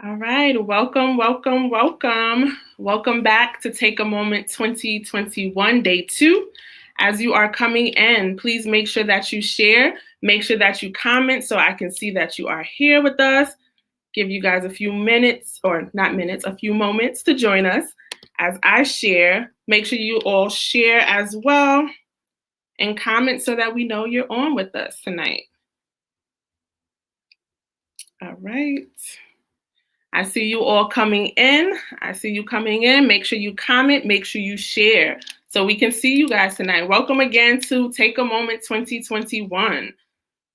All right, welcome, welcome, welcome. Welcome back to Take a Moment 2021, day 2. As you are coming in, please make sure that you share, make sure that you comment so I can see that you are here with us. Give you guys a few minutes, or not minutes, a few moments to join us as I share. Make sure you all share as well and comment so that we know you're on with us tonight. All right. I see you all coming in. I see you coming in. Make sure you comment. Make sure you share so we can see you guys tonight. Welcome again to Take a Moment 2021.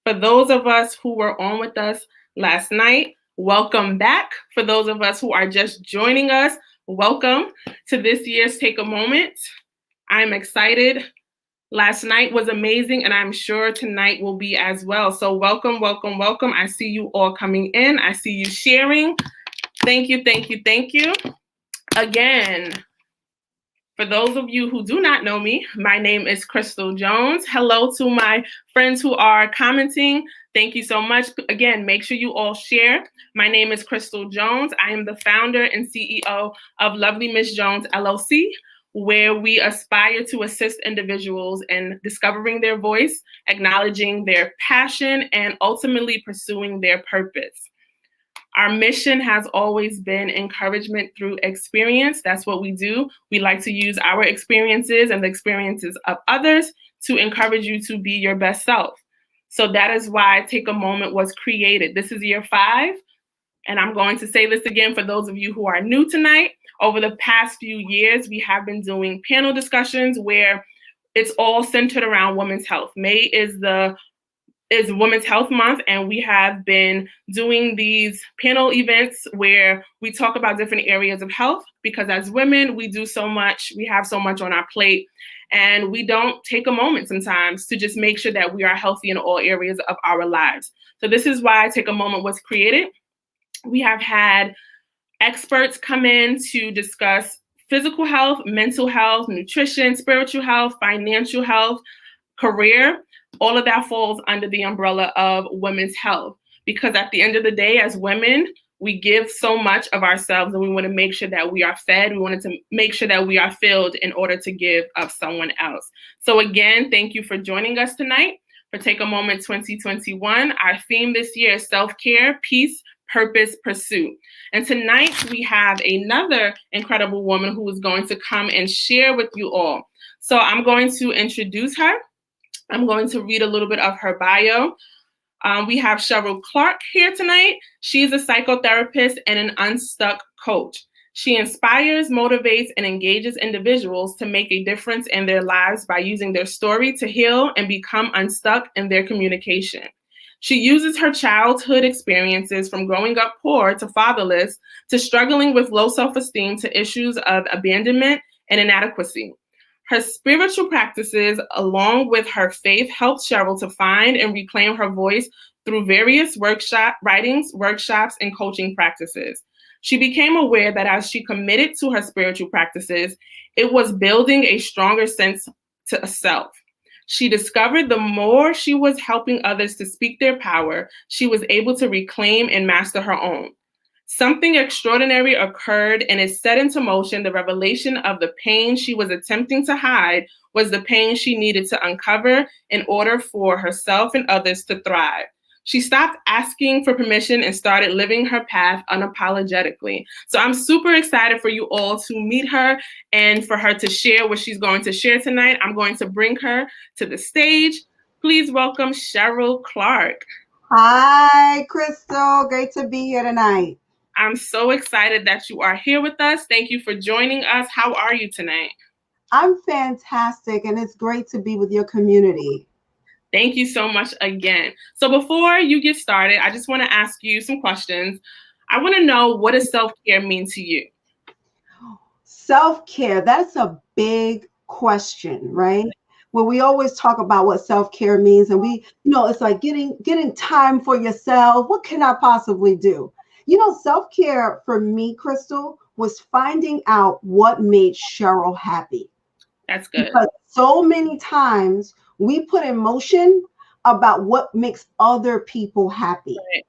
For those of us who were on with us last night, welcome back. For those of us who are just joining us, welcome to this year's Take a Moment. I'm excited. Last night was amazing, and I'm sure tonight will be as well. So welcome, welcome, welcome. I see you all coming in. I see you sharing. Thank you, thank you, thank you. Again, for those of you who do not know me, my name is Crystal Jones. Hello to my friends who are commenting. Thank you so much. Again, make sure you all share. My name is Crystal Jones. I am the founder and CEO of Lovely Miss Jones LLC, where we aspire to assist individuals in discovering their voice, acknowledging their passion, and ultimately pursuing their purpose. Our mission has always been encouragement through experience. That's what we do. We like to use our experiences and the experiences of others to encourage you to be your best self. So that is why Take a Moment was created. This is year 5. And I'm going to say this again for those of you who are new tonight. Over the past few years, we have been doing panel discussions where it's all centered around women's health. May is Women's Health Month, and we have been doing these panel events where we talk about different areas of health, because as women, we do so much, we have so much on our plate, and we don't take a moment sometimes to just make sure that we are healthy in all areas of our lives. So this is why Take a Moment was created. We have had experts come in to discuss physical health, mental health, nutrition, spiritual health, financial health, career. All of that falls under the umbrella of women's health, because at the end of the day, as women, we give so much of ourselves, and we want to make sure that we are fed. We wanted to make sure that we are filled in order to give of someone else. So again, thank you for joining us tonight for Take a Moment 2021. Our theme this year is self-care, peace, purpose, pursuit. And tonight we have another incredible woman who is going to come and share with you all. So I'm going to introduce her. I'm going to read a little bit of her bio. We have Cheryl Clarke here tonight. She's a psychotherapist and an unstuck coach. She inspires, motivates, and engages individuals to make a difference in their lives by using their story to heal and become unstuck in their communication. She uses her childhood experiences, from growing up poor to fatherless, to struggling with low self-esteem, to issues of abandonment and inadequacy. Her spiritual practices, along with her faith, helped Cheryl to find and reclaim her voice through various writings, workshops, and coaching practices. She became aware that as she committed to her spiritual practices, it was building a stronger sense to self. She discovered the more she was helping others to speak their power, she was able to reclaim and master her own. Something extraordinary occurred, and it set into motion the revelation of the pain she was attempting to hide was the pain she needed to uncover in order for herself and others to thrive. She stopped asking for permission and started living her path unapologetically. So I'm super excited for you all to meet her and for her to share what she's going to share tonight. I'm going to bring her to the stage. Please welcome Cheryl Clarke. Hi, Crystal. Great to be here tonight. I'm so excited that you are here with us. Thank you for joining us. How are you tonight? I'm fantastic, and it's great to be with your community. Thank you so much again. So before you get started, I just want to ask you some questions. I want to know, what does self-care mean to you? Self-care, that's a big question, right? Well, we always talk about what self-care means, and it's like getting time for yourself. What can I possibly do? Self-care for me, Crystal, was finding out what made Cheryl happy. That's good. Because so many times we put in motion about what makes other people happy. Right.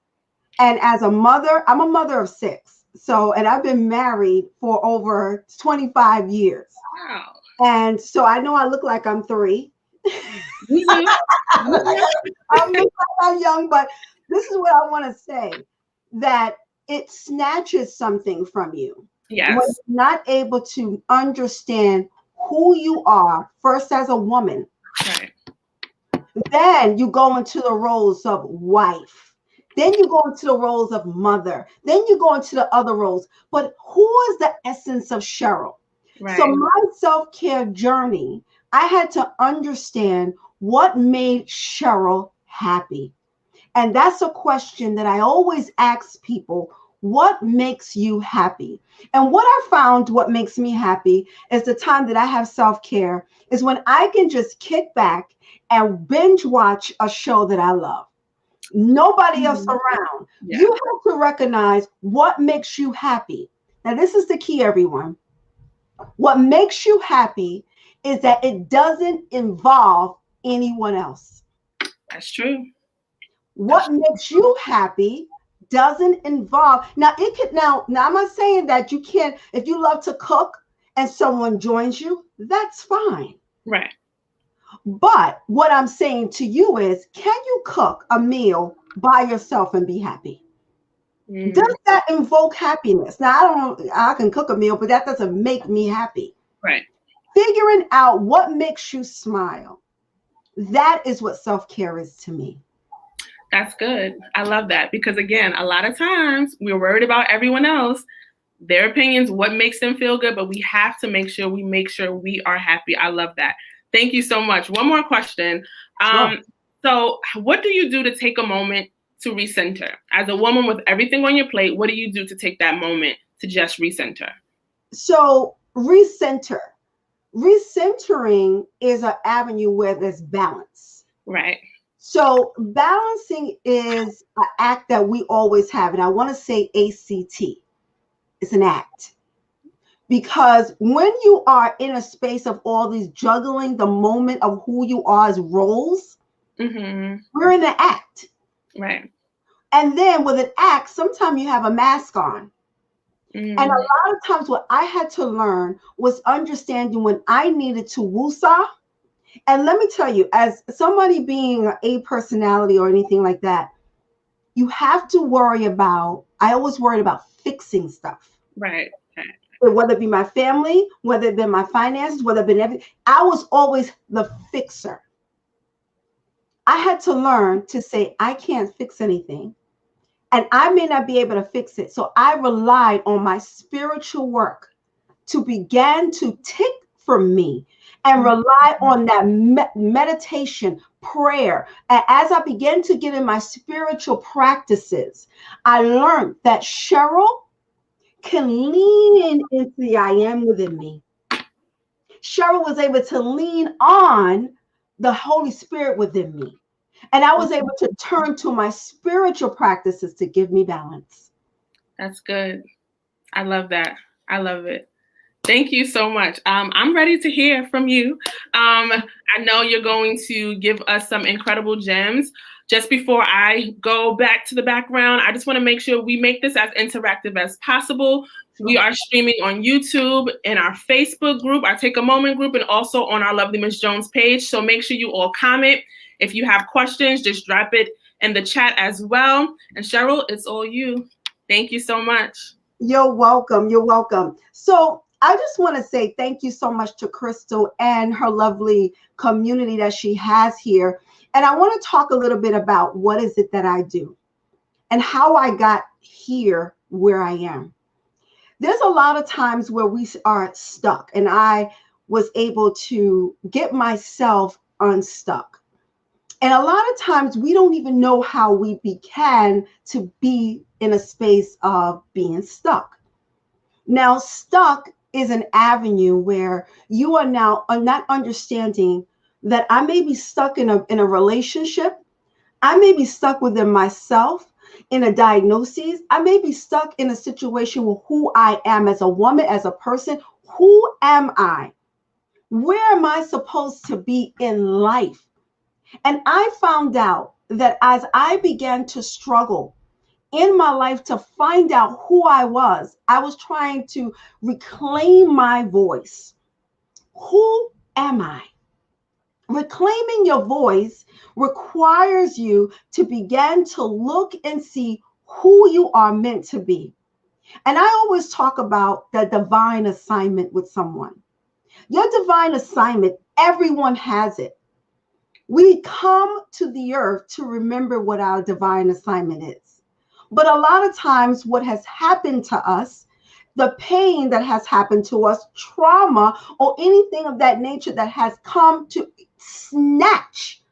And as a mother, I'm a mother of 6. So, and I've been married for over 25 years. Wow. And so I know I look like I'm 3. Mhm. I look like I'm young, but this is what I want to say, that it snatches something from you when Yes. you're not able to understand who you are first as a woman. Right. Then you go into the roles of wife. Then you go into the roles of mother. Then you go into the other roles. But who is the essence of Cheryl? So Right. my self-care journey, I had to understand what made Cheryl happy. And that's a question that I always ask people. What makes you happy? And what I found, what makes me happy is the time that I have self-care is when I can just kick back and binge watch a show that I love. Nobody else Mhm. around. Yeah. You have to recognize what makes you happy. Now, this is the key, everyone. What makes you happy is that it doesn't involve anyone else. That's true. That's What makes you happy doesn't involve, now it could, now I'm not saying that you can't, if you love to cook and someone joins you, that's fine. right. But what I'm saying to you is, can you cook a meal by yourself and be happy? Mm, Does that invoke happiness? Now I can cook a meal, but that doesn't make me happy. right. Figuring out what makes you smile, that is what self-care is to me. That's good. I love that because again, a lot of times we're worried about everyone else, their opinions, what makes them feel good, but we have to make sure we are happy. I love that. Thank you so much. One more question. Sure. So what do you do to take a moment to recenter? As a woman with everything on your plate, what do you do to take that moment to just recenter? So recentering is an avenue where there's balance. Right. So balancing is an act that we always have, and I want to say ACT. It's an act. Because when you are in a space of all these juggling the moment of who you are as roles, Mm-hmm. we're in the act. Right. And then with an act, sometimes you have a mask on. And a Mm, lot of times what I had to learn was understanding when I needed to woosah. And let me tell you, as somebody being a personality or anything like that, you have to worry about, I always worried about fixing stuff. right. Right. Whether it be my family, whether it be my finances, whether it be everything, I was always the fixer. I had to learn to say, I can't fix anything. And I may not be able to fix it. So I relied on my spiritual work to begin to tick for me and rely on that meditation, prayer. And as I began to get in my spiritual practices, I learned that Cheryl can lean into the I am within me. Cheryl was able to lean on the Holy Spirit within me. And I was able to turn to my spiritual practices to give me balance. That's good. I love that. I love it. Thank you so much. I'm ready to hear from you. I know you're going to give us some incredible gems. Just before I go back to the background, I just want to make sure we make this as interactive as possible. We are streaming on YouTube, in our Facebook group, our Take a Moment group, and also on our Lovely Miss Jones page. So make sure you all comment. If you have questions, just drop it in the chat as well. And Cheryl, it's all you. Thank you so much. You're welcome. You're welcome. So I just want to say thank you so much to Crystal and her lovely community that she has here. And I want to talk a little bit about what is it that I do and how I got here where I am. There's a lot of times where we are stuck, and I was able to get myself unstuck. And a lot of times we don't even know how we began to be in a space of being stuck. Now, stuck is an avenue where you are now not understanding that I may be stuck in a relationship. I may be stuck within myself in a diagnosis. I may be stuck in a situation with who I am as a woman, as a person. Who am I? Where am I supposed to be in life? And I found out that as I began to struggle in my life to find out who I was. I was trying to reclaim my voice. Who am I? Reclaiming your voice requires you to begin to look and see who you are meant to be. And I always talk about the divine assignment with someone. Your divine assignment, everyone has it. We come to the earth to remember what our divine assignment is. But a lot of times, what has happened to us, the pain that has happened to us, trauma, or anything of that nature that has come to snatch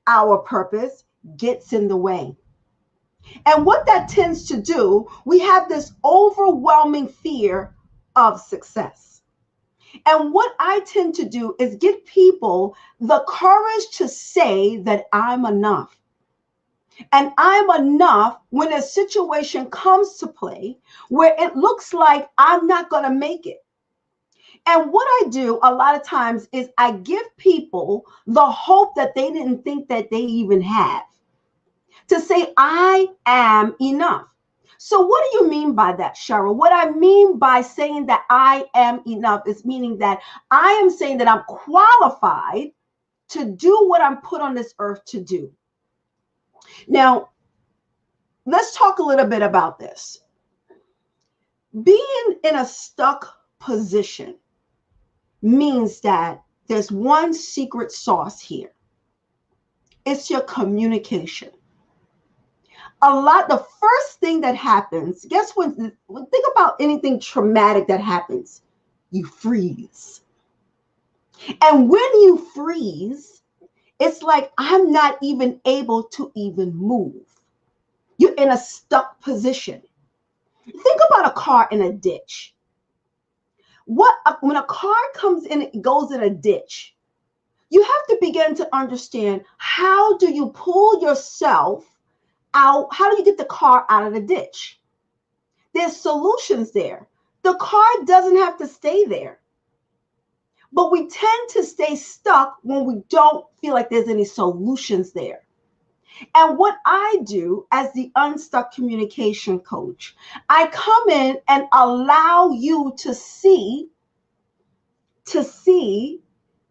our purpose, gets in the way. And what that tends to do, we have this overwhelming fear of success. And what I tend to do is give people the courage to say that I'm enough. And I'm enough when a situation comes to play where it looks like I'm not going to make it. And what I do a lot of times is I give people the hope that they didn't think that they even have, to say, I am enough. So what do you mean by that, Cheryl? What I mean by saying that I am enough is meaning that I am saying that I'm qualified to do what I'm put on this earth to do. Now, let's talk a little bit about this. Being in a stuck position means that there's one secret sauce here. It's your communication. The first thing that happens, guess what? Think about anything traumatic that happens. You freeze. And when you freeze, it's like I'm not even able to even move. You're in a stuck position. Think about a car in a ditch. When a car comes in, it goes in a ditch, you have to begin to understand, how do you pull yourself out? How do you get the car out of the ditch? There's solutions there. The car doesn't have to stay there. But we tend to stay stuck when we don't feel like there's any solutions there. And what I do as the Unstuck Communication Coach, I come in and allow you to see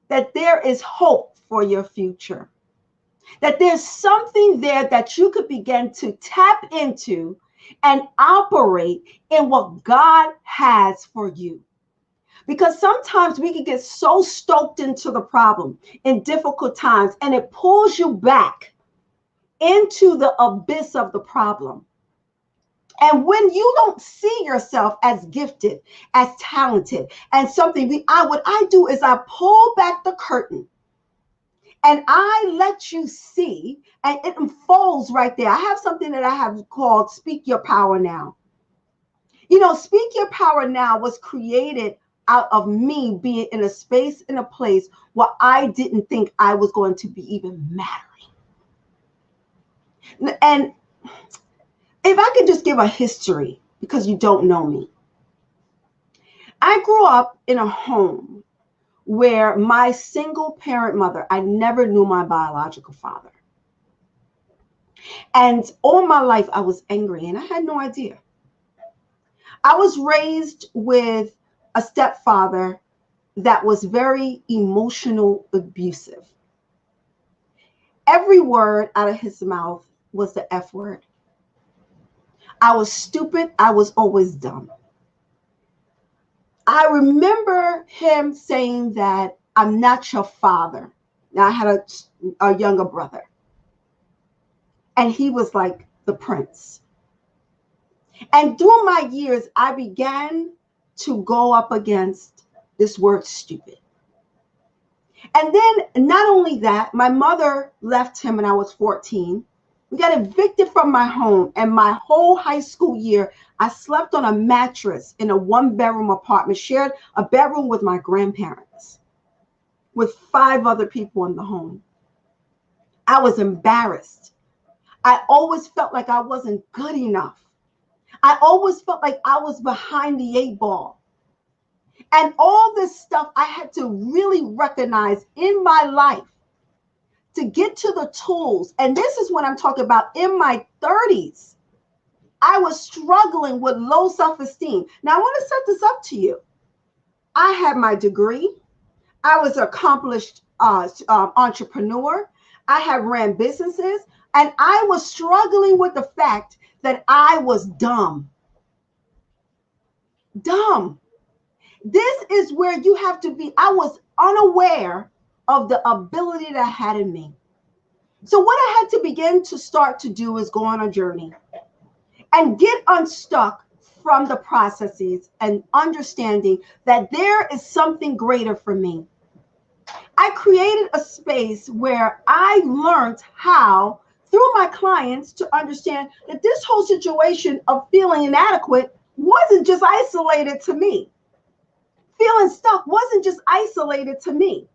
that there is hope for your future, that there's something there that you could begin to tap into and operate in what God has for you. Because sometimes we can get so stoked into the problem in difficult times, and it pulls you back into the abyss of the problem. And when you don't see yourself as gifted, as talented, and something, what I do is I pull back the curtain and I let you see, and it unfolds right there. I have something that I have called Speak Your Power Now. You know, Speak Your Power Now was created out of me being in a space, in a place where I didn't think I was going to be even mattering. And if I could just give a history, because you don't know me. I grew up in a home where my single parent mother, I never knew my biological father. And all my life I was angry and I had no idea. I was raised with a stepfather that was very emotional abusive. Every word out of his mouth was the F word. I was stupid. I was always dumb. I remember him saying that I'm not your father. Now I had a younger brother. And he was like the prince. And through my years, I began to go up against this word stupid. And then not only that, my mother left him when I was 14. We got evicted from my home, and my whole high school year, I slept on a mattress in a one-bedroom apartment, shared a bedroom with my grandparents, with 5 other people in the home. I was embarrassed. I always felt like I wasn't good enough. I always felt like I was behind the 8 ball. And all this stuff I had to really recognize in my life to get to the tools. And this is what I'm talking about in my 30s. I was struggling with low self-esteem. Now I want to set this up to you. I had my degree. I was an accomplished entrepreneur. I had ran businesses, and I was struggling with the fact that I was dumb. Dumb. This is where you have to be. I was unaware of the ability that I had in me. So what I had to begin to start to do is go on a journey and get unstuck from the processes and understanding that there is something greater for me. I created a space where I learned how, through my clients, to understand that this whole situation of feeling inadequate wasn't just isolated to me. Feeling stuck wasn't just isolated to me.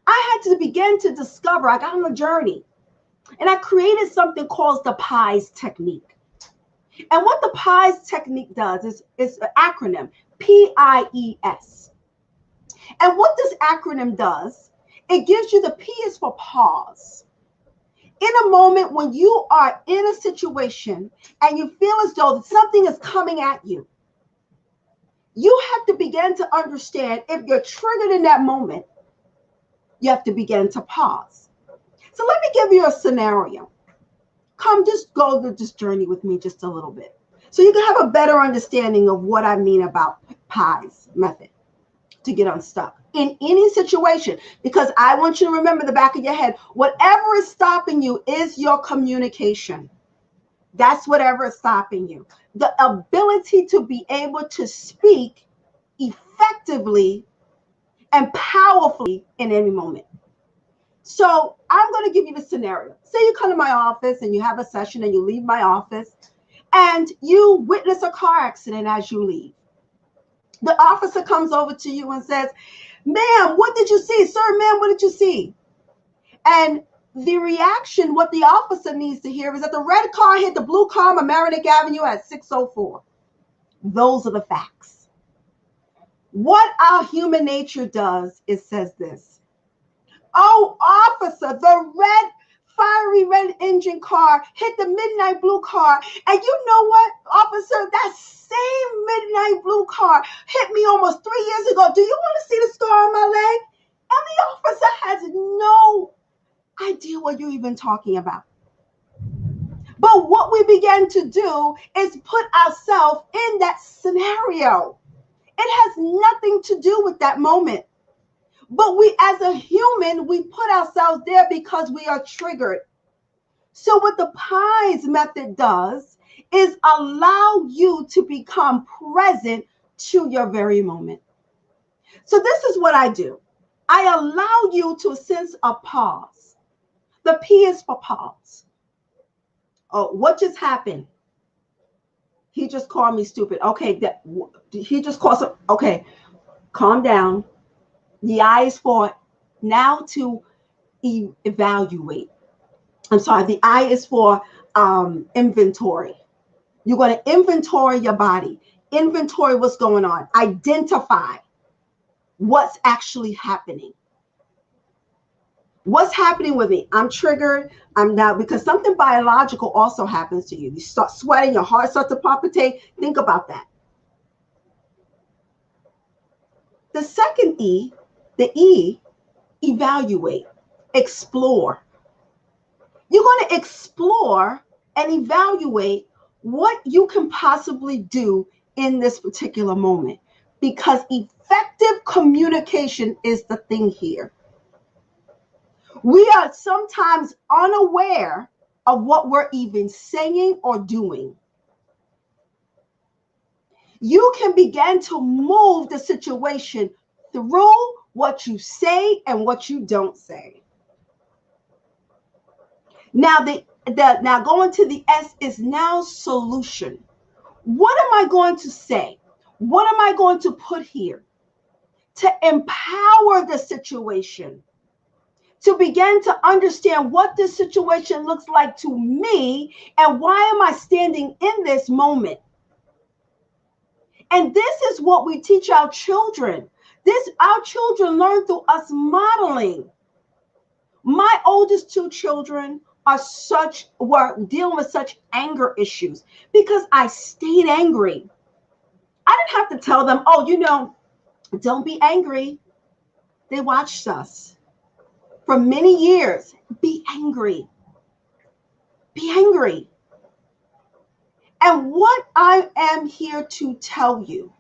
I had to begin to discover, I got on a journey, and I created something called the PIES technique. And what the PIES technique does is an acronym, PIES. And what this acronym does, it gives you, the P is for pause. In a moment when you are in a situation and you feel as though something is coming at you, you have to begin to understand, if you're triggered in that moment, you have to begin to pause. So let me give you a scenario. Come, just go through this journey with me just a little bit, so you can have a better understanding of what I mean about PIES method to get unstuck in any situation. Because I want you to remember, the back of your head, whatever is stopping you is your communication. That's whatever is stopping you. The ability to be able to speak effectively and powerfully in any moment. So I'm going to give you the scenario. Say you come to my office and you have a session and you leave my office and you witness a car accident as you leave. The officer comes over to you and says, "Ma'am, what did you see? Sir, ma'am, what did you see?" And the reaction, what the officer needs to hear, is that the red car hit the blue car on Mamaroneck Avenue at 6:04. Those are the facts. What our human nature does is says this: "Oh, officer, the fiery red engine car hit the midnight blue car. And you know what, officer, that same midnight blue car hit me almost 3 years ago. Do you want to see the scar on my leg?" And the officer has no idea what you're even talking about. But what we began to do is put ourselves in that scenario. It has nothing to do with that moment. But we, as a human, we put ourselves there because we are triggered. So what the PIES method does is allow you to become present to your very moment. So this is what I do. I allow you to sense a pause. The P is for pause. Oh, what just happened? He just called me stupid. Okay, he just called some. Okay, calm down. The I is for now to evaluate. I'm sorry, the I is for inventory. You're going to inventory your body, inventory what's going on, identify what's actually happening. What's happening with me? I'm triggered. I'm now, because something biological also happens to you. You start sweating, your heart starts to palpitate. Think about that. The second E, the E, evaluate, explore. You're going to explore and evaluate what you can possibly do in this particular moment, because effective communication is the thing here. We are sometimes unaware of what we're even saying or doing. You can begin to move the situation through what you say and what you don't say. Now, now going to the S is now solution. What am I going to say? What am I going to put here to empower the situation? To begin to understand what this situation looks like to me and why am I standing in this moment? And this is what we teach our children. Our children learn through us modeling. My oldest two children were dealing with such anger issues because I stayed angry. I didn't have to tell them, oh, don't be angry. They watched us for many years. Be angry. Be angry. And what I am here to tell you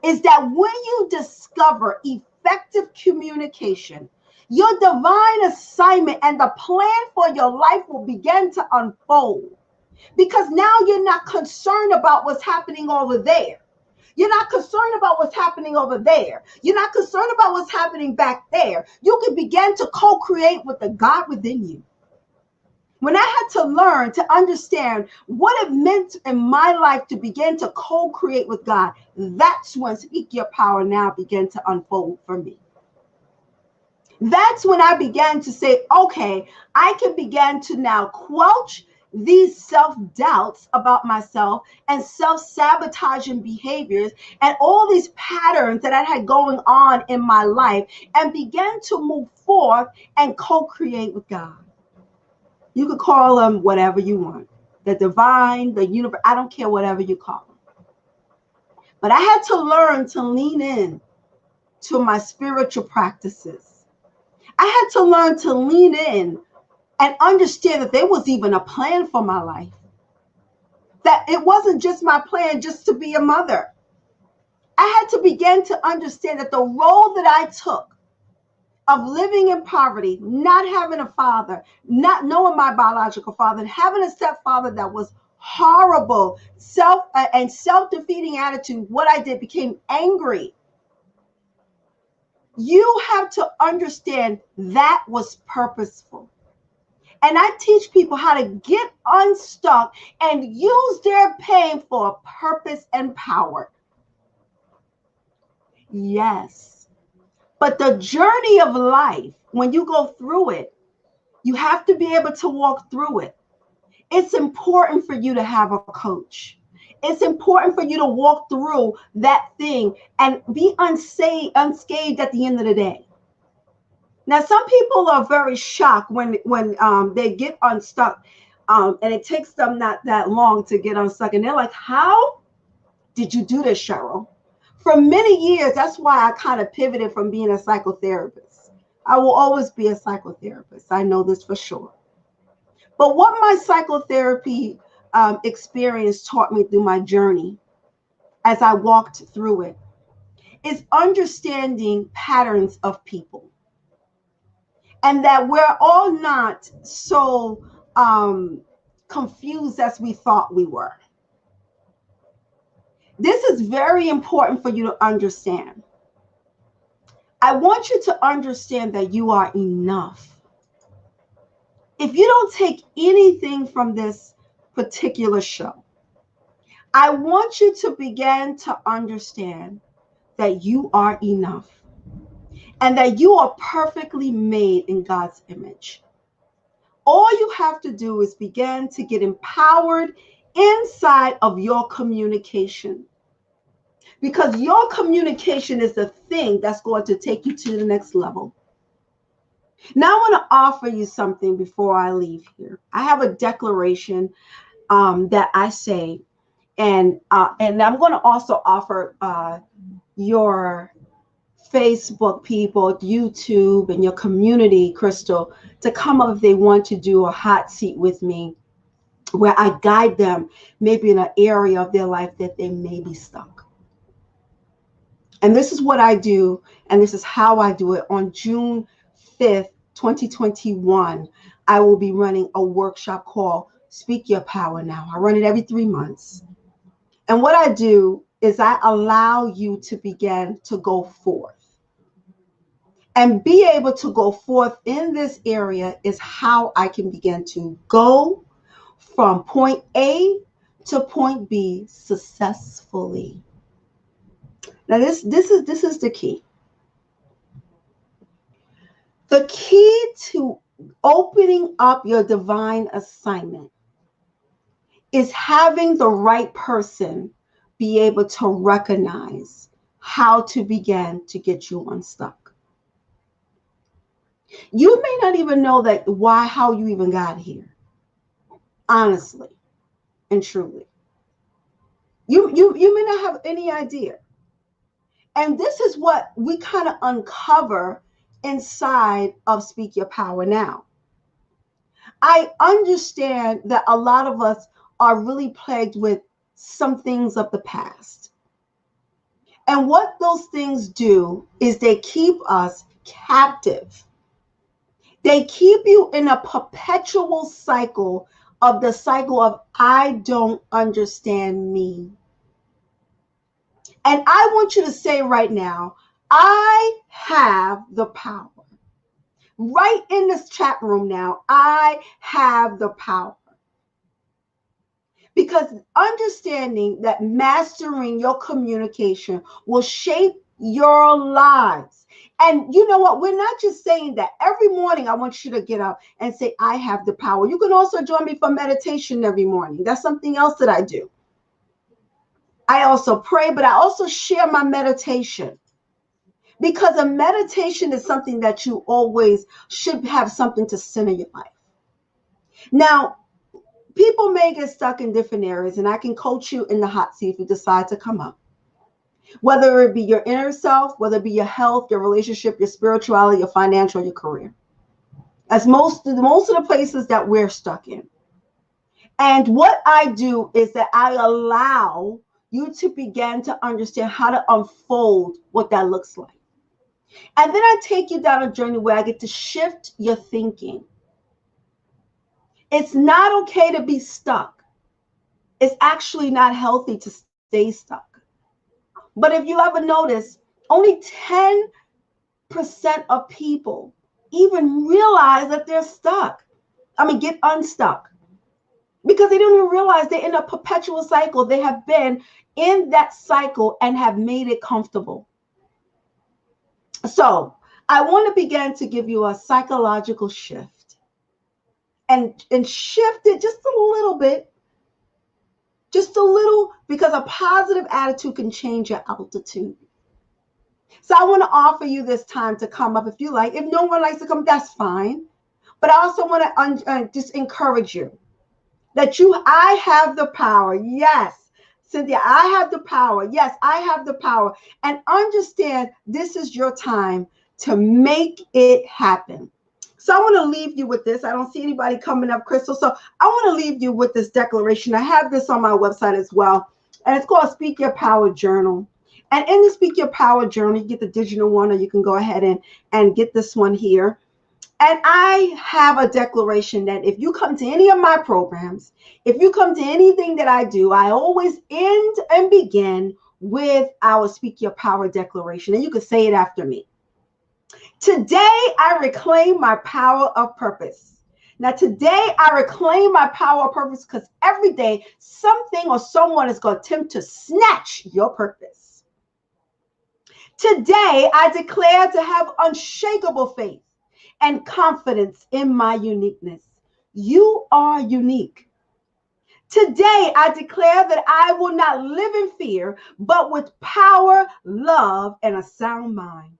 is that when you discover effective communication, your divine assignment and the plan for your life will begin to unfold. Because now you're not concerned about what's happening over there. You're not concerned about what's happening over there. You're not concerned about what's happening back there. You can begin to co-create with the God within you. When I had to learn to understand what it meant in my life to begin to co-create with God, that's when Speak Your Power Now began to unfold for me. That's when I began to say, okay, I can begin to now quelch these self-doubts about myself and self-sabotaging behaviors and all these patterns that I had going on in my life and began to move forth and co-create with God. You could call them whatever you want. The divine, the universe, I don't care whatever you call them. But I had to learn to lean in to my spiritual practices. I had to learn to lean in and understand that there was even a plan for my life. That it wasn't just my plan just to be a mother. I had to begin to understand that the role that I took of living in poverty, not having a father, not knowing my biological father, and having a stepfather that was horrible, self-defeating attitude, what I did became angry. You have to understand that was purposeful. And I teach people how to get unstuck and use their pain for a purpose and power. Yes. But the journey of life, when you go through it, you have to be able to walk through it. It's important for you to have a coach. It's important for you to walk through that thing and be unscathed at the end of the day. Now, some people are very shocked when they get unstuck, and it takes them not that long to get unstuck. And they're like, how did you do this, Cheryl? For many years, that's why I kind of pivoted from being a psychotherapist. I will always be a psychotherapist. I know this for sure. But what my psychotherapy experience taught me through my journey as I walked through it is understanding patterns of people. And that we're all not so confused as we thought we were. This is very important for you to understand. I want you to understand that you are enough. If you don't take anything from this particular show, I want you to begin to understand that you are enough and that you are perfectly made in God's image. All you have to do is begin to get empowered inside of your communication. Because your communication is the thing that's going to take you to the next level. Now I want to offer you something before I leave here. I have a declaration that I say, and I'm going to also offer your Facebook people, YouTube, and your community, Crystal, to come up if they want to do a hot seat with me, where I guide them maybe in an area of their life that they may be stuck. And this is what I do, and this is how I do it. On June 5th, 2021, I will be running a workshop called Speak Your Power Now. I run it every 3 months. And what I do is I allow you to begin to go forth. And be able to go forth in this area is how I can begin to go from point A to point B successfully. Now this is the key. The key to opening up your divine assignment is having the right person be able to recognize how to begin to get you unstuck. You may not even know how you even got here. honestly and truly. You may not have any idea. And this is what we kind of uncover inside of Speak Your Power Now. I understand that a lot of us are really plagued with some things of the past. And what those things do is they keep us captive. They keep you in a perpetual cycle of the cycle of I don't understand me. And I want you to say right now, I have the power. Right in this chat room now, I have the power. Because understanding that mastering your communication will shape your lives. And you know what? We're not just saying that. Every morning, I want you to get up and say, I have the power. You can also join me for meditation every morning. That's something else that I do. I also pray, but I also share my meditation. Because a meditation is something that you always should have something to center your life. Now, people may get stuck in different areas, and I can coach you in the hot seat if you decide to come up. Whether it be your inner self, whether it be your health, your relationship, your spirituality, your financial, your career. That's most of the places that we're stuck in. And what I do is that I allow you to begin to understand how to unfold what that looks like. And then I take you down a journey where I get to shift your thinking. It's not okay to be stuck. It's actually not healthy to stay stuck. But if you ever notice, only 10% of people even realize that they're stuck. Get unstuck. Because they don't even realize they're in a perpetual cycle. They have been in that cycle and have made it comfortable. So I want to begin to give you a psychological shift and shift it just a little bit. Just a little, because a positive attitude can change your altitude. So I want to offer you this time to come up if you like. If no one likes to come, that's fine. But I also want to just encourage you that I have the power. Yes, Cynthia, I have the power. Yes, I have the power. And understand this is your time to make it happen. So I want to leave you with this. I don't see anybody coming up, Crystal. So I want to leave you with this declaration. I have this on my website as well. And it's called Speak Your Power Journal. And in the Speak Your Power Journal, you get the digital one, or you can go ahead and get this one here. And I have a declaration that if you come to any of my programs, if you come to anything that I do, I always end and begin with our Speak Your Power declaration. And you can say it after me. Today, I reclaim my power of purpose. Now, today, I reclaim my power of purpose because every day, something or someone is going to attempt to snatch your purpose. Today, I declare to have unshakable faith and confidence in my uniqueness. You are unique. Today, I declare that I will not live in fear, but with power, love, and a sound mind.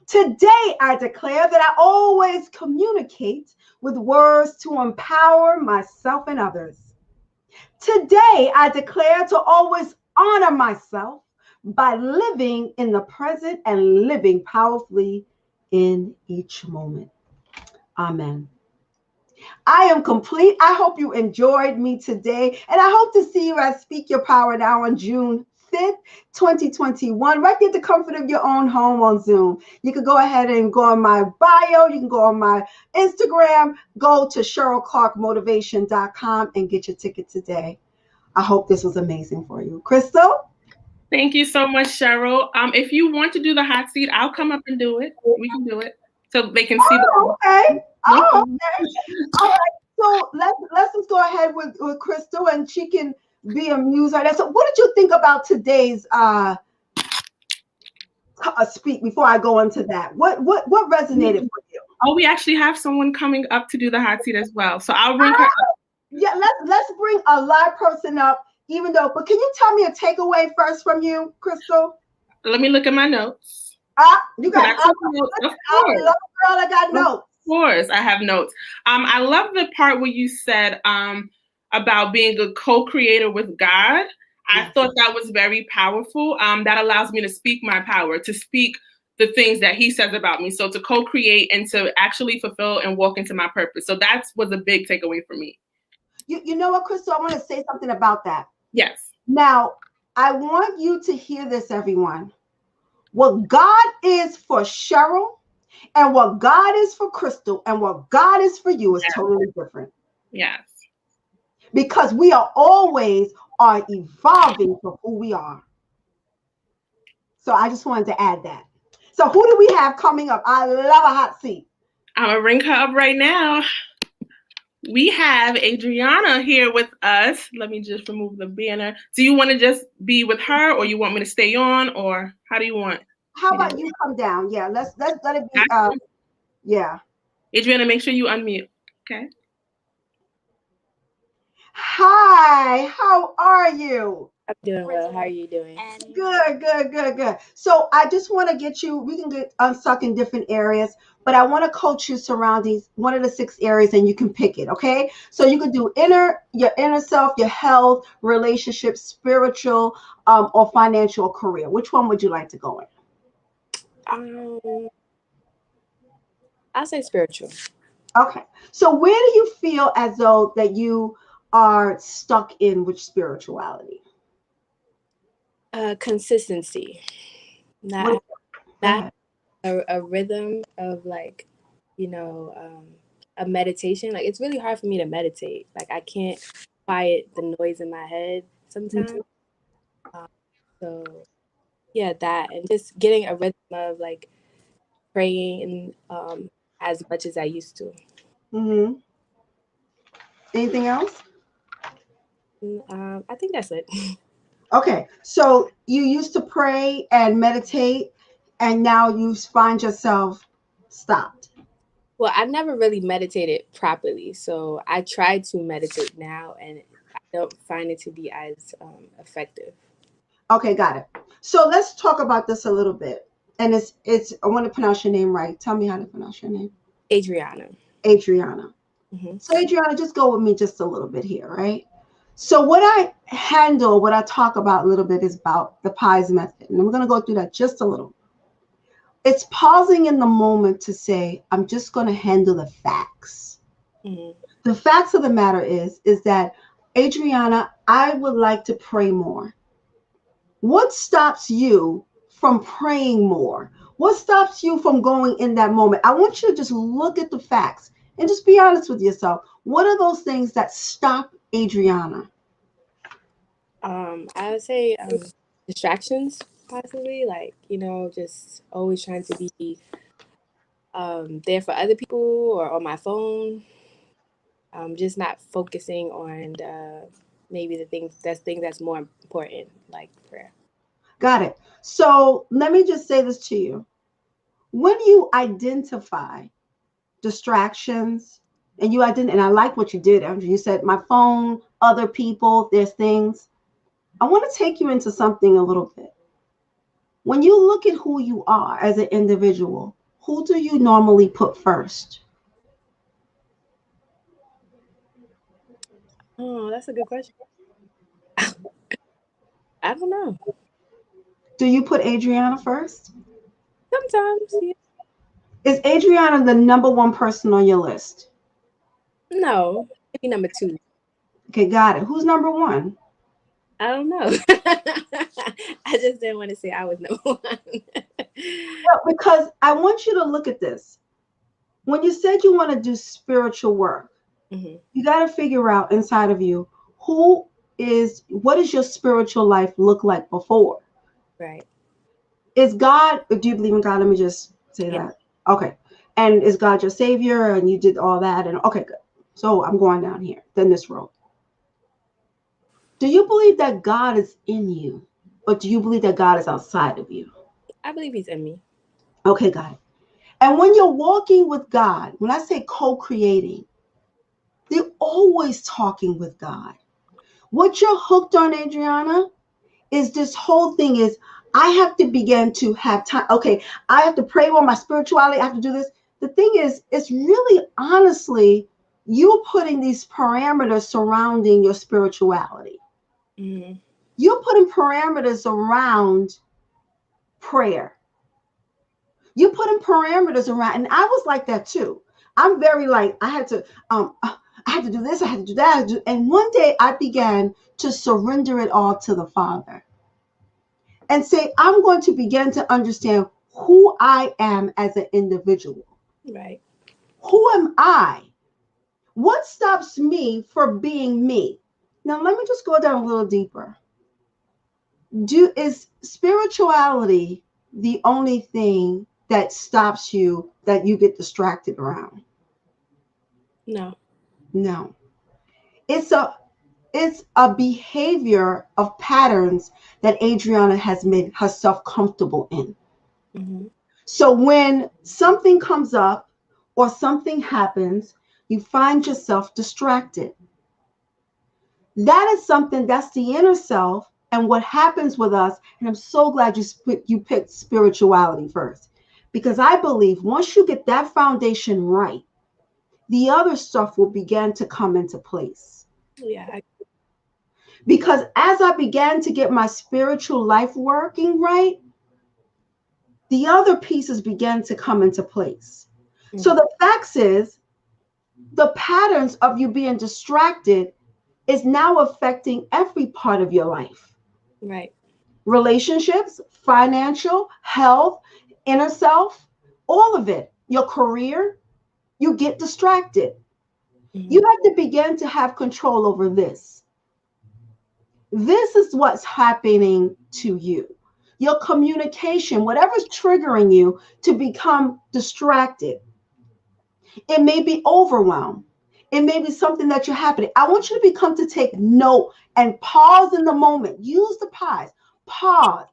Today, I declare that I always communicate with words to empower myself and others. Today, I declare to always honor myself by living in the present and living powerfully in each moment. Amen. I am complete. I hope you enjoyed me today, and I hope to see you at Speak Your Power Now on June 5th, 2021, right there at the comfort of your own home on Zoom. You can go ahead and go on my bio. You can go on my Instagram. Go to CherylClarkeMotivation.com and get your ticket today. I hope this was amazing for you. Crystal? Thank you so much, Cheryl. If you want to do the hot seat, I'll come up and do it. We can do it so they can see. Okay. Oh, okay. All right. So let's just go ahead with Crystal, and she can be amused by that. So what did you think about today's speak before I go into that? What resonated for you? Oh, we actually have someone coming up to do the hot seat as well. So I'll bring her up. Yeah, let's bring a live person up, but can you tell me a takeaway first from you, Crystal? Let me look at my notes. You got notes. Of course. Girl, I got notes. Of course, I have notes. I love the part where you said about being a co-creator with God. I Yes. thought that was very powerful. That allows me to speak my power, to speak the things that he says about me. So to co-create and to actually fulfill and walk into my purpose. So that was a big takeaway for me. You know what, Crystal? I want to say something about that. Yes. Now, I want you to hear this, everyone. What God is for Cheryl and what God is for Crystal and what God is for you is Yes. totally different. Yes. Because we are always evolving for who we are. So I just wanted to add that. So who do we have coming up? I love a hot seat. I'm going to bring her up right now. We have Adriana here with us. Let me just remove the banner. Do you want to just be with her, or you want me to stay on, or how do you want? How about you come down? Yeah, let's let it be. Yeah. Adriana, make sure you unmute. Okay. Hi, how are you? I'm doing well. How are you doing? Good. So I just want to get you, we can get unstuck in different areas, but I want to coach you surrounding one of the 6 areas and you can pick it, okay? So you can do your inner self, your health, relationships, spiritual, or financial or career. Which one would you like to go in? I'll say spiritual. Okay. So where do you feel as though that you are stuck in with spirituality? Consistency. What, Not a rhythm of like, you know, a meditation. Like it's really hard for me to meditate. Like I can't quiet the noise in my head sometimes. So yeah, that and just getting a rhythm of like praying and as much as I used to. Mm-hmm. Anything else? I think that's it. Okay, so you used to pray and meditate, and now you find yourself stopped. Well, I never really meditated properly, so I try to meditate now, and I don't find it to be as effective. Okay, got it. So let's talk about this a little bit. And it's I want to pronounce your name right. Tell me how to pronounce your name. Adriana. Adriana. Mm-hmm. So Adriana, just go with me just a little bit here, right? So what I talk about a little bit is about the pies method. And we're going to go through that just a little. It's pausing in the moment to say, I'm just going to handle the facts. Mm-hmm. The facts of the matter is that, Adriana, I would like to pray more. What stops you from praying more? What stops you from going in that moment? I want you to just look at the facts and just be honest with yourself. What are those things that stop Adriana? I would say distractions, possibly, like just always trying to be there for other people or on my phone. Just not focusing on maybe the things that's more important, like prayer. Got it. So let me just say this to you. When you identify distractions and I like what you did, Andrew. You said my phone, other people, there's things. I want to take you into something a little bit. When you look at who you are as an individual, who do you normally put first? Oh, that's a good question. I don't know. Do you put Adriana first? Sometimes, yeah. Is Adriana the number one person on your list? No, maybe number 2. Okay, got it. Who's number one? I don't know. I just didn't want to say I was number 1. Well, because I want you to look at this. When you said you want to do spiritual work, Mm-hmm. you got to figure out inside of you what does your spiritual life look like before? Right. Is God, do you believe in God? Let me just say Yeah. that. Okay. And is God your savior? And you did all that. And okay, good. So I'm going down here, then this road. Do you believe that God is in you? Or do you believe that God is outside of you? I believe he's in me. Okay, got it. And when you're walking with God, when I say co-creating, they're always talking with God. What you're hooked on, Adriana, is this whole thing is I have to begin to have time. Okay, I have to pray on my spirituality. I have to do this. The thing is, it's really honestly you're putting these parameters surrounding your spirituality. Mm-hmm. You're putting parameters around prayer. You're putting parameters around, and I was like that too. I'm very like, I had to do this, I had to do that. And one day I began to surrender it all to the Father and say, I'm going to begin to understand who I am as an individual. Right. Who am I? What stops me from being me? Now, let me just go down a little deeper. Is spirituality the only thing that stops you, that you get distracted around? No. No. It's a behavior of patterns that Adriana has made herself comfortable in. Mm-hmm. So when something comes up or something happens, you find yourself distracted. That is something, that's the inner self. And what happens with us, and I'm so glad you picked spirituality first, because I believe once you get that foundation right, the other stuff will begin to come into place. Yeah. Because as I began to get my spiritual life working right, the other pieces began to come into place. Mm-hmm. So the facts is, the patterns of you being distracted is now affecting every part of your life. Right. Relationships, financial, health, inner self, all of it. Your career, you get distracted. Mm-hmm. You have to begin to have control over this. This is what's happening to you. Your communication, whatever's triggering you to become distracted. It may be overwhelm. It may be something that you're happening. I want you to become to take note and pause in the moment. Use the pause. Pause.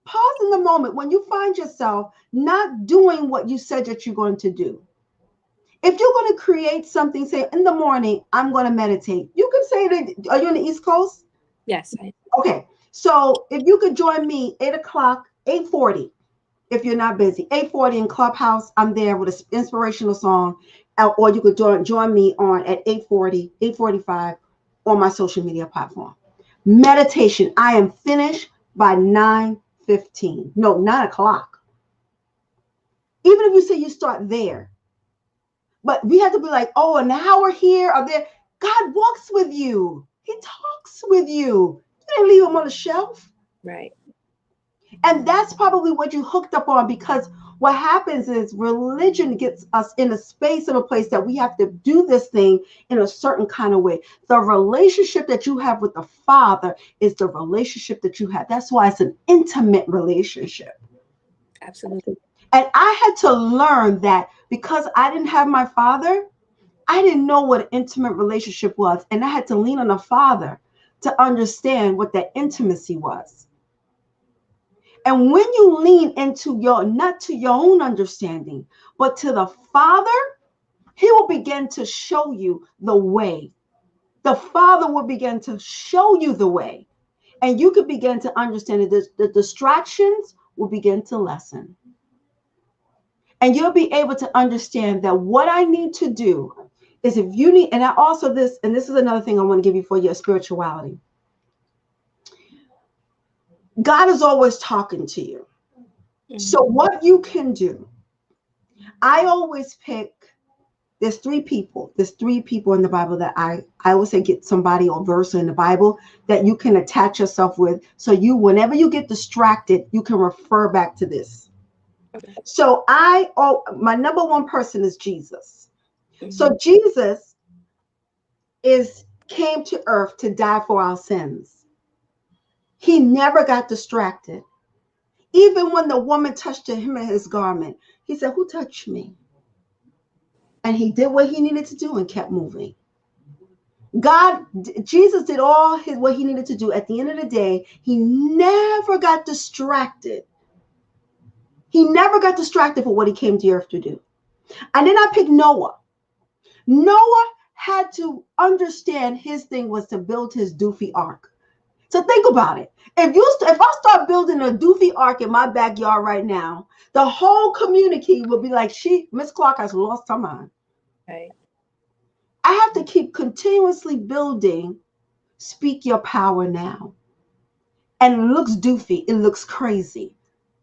Pause in the moment when you find yourself not doing what you said that you're going to do. If you're going to create something, say in the morning, I'm going to meditate. You can say that. Are you on the East Coast? Yes. Okay. So if you could join me 8 o'clock, 8:40, if you're not busy, 8:40 in Clubhouse, I'm there with an inspirational song. Or you could join me on at 8:40, 8:45 on my social media platform. Meditation. I am finished by 9:15. No, 9 o'clock. Even if you say you start there. But we have to be like, oh, an hour here or there. God walks with you. He talks with you. You didn't leave him on the shelf. Right. And that's probably what you hooked up on, because what happens is religion gets us in a space, in a place that we have to do this thing in a certain kind of way. The relationship that you have with the Father is the relationship that you have. That's why it's an intimate relationship. Absolutely. And I had to learn that, because I didn't have my father, I didn't know what an intimate relationship was. And I had to lean on the Father to understand what that intimacy was. And when you lean into not to your own understanding, but to the Father, he will begin to show you the way. The Father will begin to show you the way. And you could begin to understand that the distractions will begin to lessen. And you'll be able to understand that what I need to do is, if you need, and I also this is another thing I want to give you for your spirituality. God is always talking to you. Mm-hmm. So what you can do, I always pick, there's three people in the Bible that I always say, get somebody or verse in the Bible that you can attach yourself with. So whenever you get distracted, you can refer back to this. Okay. So my number one person is Jesus. Mm-hmm. So Jesus came to earth to die for our sins. He never got distracted. Even when the woman touched him in his garment, he said, "Who touched me?" And he did what he needed to do and kept moving. Jesus did all what he needed to do. At the end of the day, he never got distracted. He never got distracted for what he came to earth to do. And then I picked Noah. Noah had to understand his thing was to build his doofy ark. So think about it. If I start building a doofy ark in my backyard right now, the whole community will be like, Miss Clarke has lost her mind. Right. I have to keep continuously building Speak Your Power Now. And it looks doofy. It looks crazy.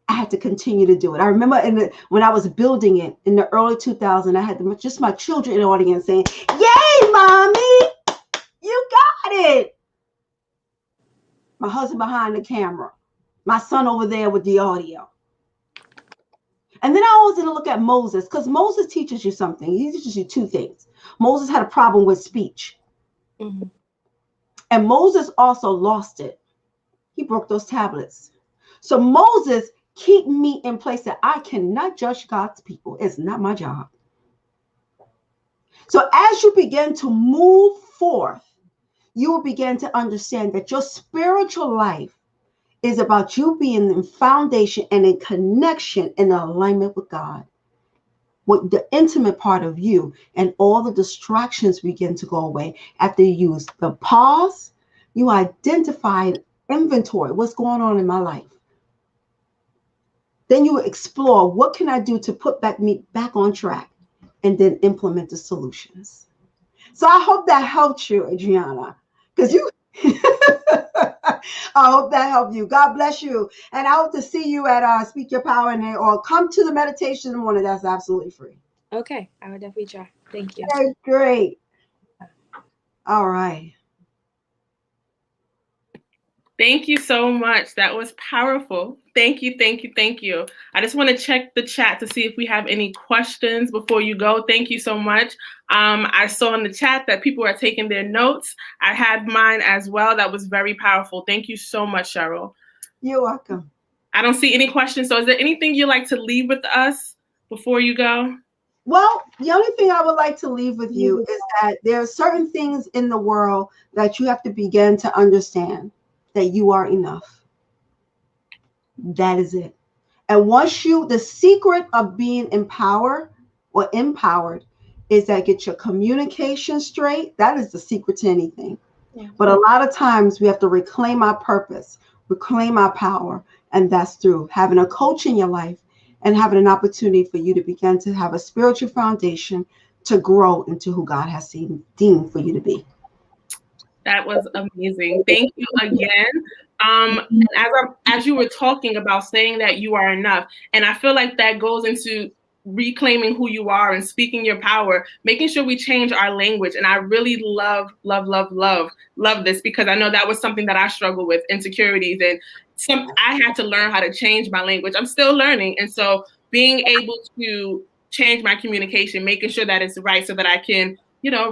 I had to continue to do it. I remember when I was building it in the early 2000s, I had just my children in the audience saying, "Yay, mommy, you got it." My husband behind the camera, my son over there with the audio. And then I always did look at Moses, because Moses teaches you something. He teaches you two things. Moses had a problem with speech. Mm-hmm. And Moses also lost it. He broke those tablets. So Moses, keep me in place that I cannot judge God's people. It's not my job. So as you begin to move forth, you will begin to understand that your spiritual life is about you being in foundation and in connection and alignment with God. With the intimate part of you, and all the distractions begin to go away. After you use the pause, you identify inventory. What's going on in my life? Then you explore, what can I do to put me back on track, and then implement the solutions. So I hope that helped you, Adriana, because you I hope that helped you. God bless you. And I hope to see you at Speak Your Power or come to the meditation in the morning. That's absolutely free. Okay, I would definitely try. Thank you. Okay, great. All right. Thank you so much. That was powerful. Thank you, thank you, thank you. I just want to check the chat to see if we have any questions before you go. Thank you so much. I saw in the chat that people are taking their notes. I had mine as well. That was very powerful. Thank you so much, Cheryl. You're welcome. I don't see any questions. So is there anything you'd like to leave with us before you go? Well, the only thing I would like to leave with you is that there are certain things in the world that you have to begin to understand, that you are enough. That is it. And once the secret of being empowered is that get your communication straight. That is the secret to anything. Yeah. But a lot of times we have to reclaim our purpose, reclaim our power. And that's through having a coach in your life and having an opportunity for you to begin to have a spiritual foundation to grow into who God has deemed for you to be. That was amazing. Thank you again. And as you were talking about saying that you are enough, and I feel like that goes into reclaiming who you are and speaking your power, making sure we change our language. And I really love this, because I know that was something that I struggled with, insecurities, and I had to learn how to change my language. I'm still learning. And so being able to change my communication, making sure that it's right so that I can,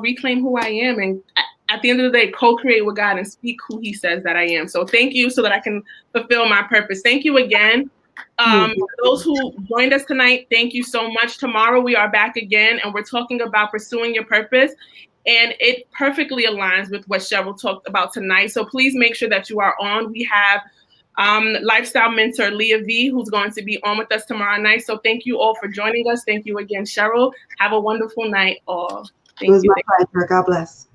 reclaim who I am, and at the end of the day, co-create with God and speak who he says that I am. So thank you, so that I can fulfill my purpose. Thank you again. Those who joined us tonight, thank you so much. Tomorrow we are back again, and we're talking about pursuing your purpose. And it perfectly aligns with what Cheryl talked about tonight. So please make sure that you are on. We have lifestyle mentor Leah V, who's going to be on with us tomorrow night. So thank you all for joining us. Thank you again, Cheryl. Have a wonderful night all. Thank you. It was my pleasure. God bless.